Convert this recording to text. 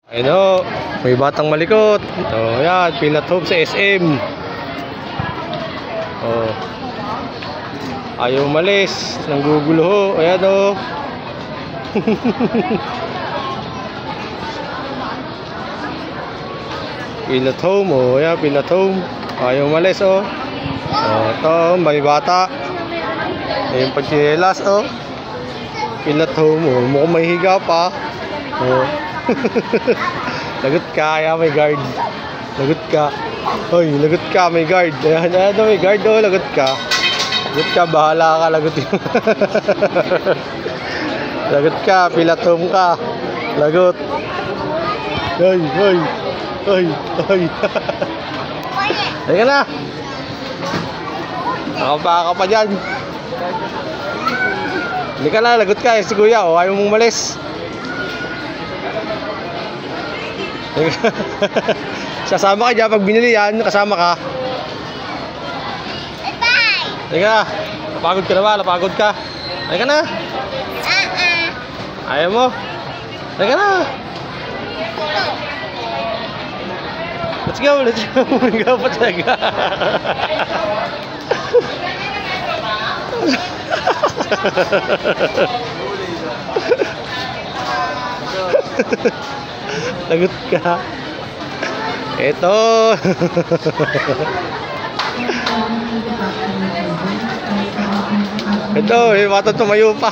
Ayun o, may batang malikot. O, yan, peanut hope sa SM. O, ayaw umalis. Nanggugulo ho. Ayan o. Peanut home. O, ayan, peanut home. Ayaw umalis o. O, ito, may bata. Ayun, pagsinelas o. Peanut home. O, mukhang may higa pa. O. Lagot ka, kaya may guard. Lagot ka. Hoy, lagot ka, may guard. Ayan, ayan, may guard. Oh, lagot ka. Lagot ka, bahala ka, lagot yun. Lagot ka, pilatom ka. Lagot. Hoy, hoy. Hoy, hoy. Halika na. Nakapaka pa dyan. Halika na, lagot ka. Si kuya, oh, ayaw mong malis. Sasama ka dyan pag binili yan, kasama ka. Bye! Halika, napagod ka na ba? Napagod ka? Halika na. Ayaw mo? Halika na. Let's go, let's go. Halika pa talaga. Lagot ka. Ito. Ito, bata tumayo pa.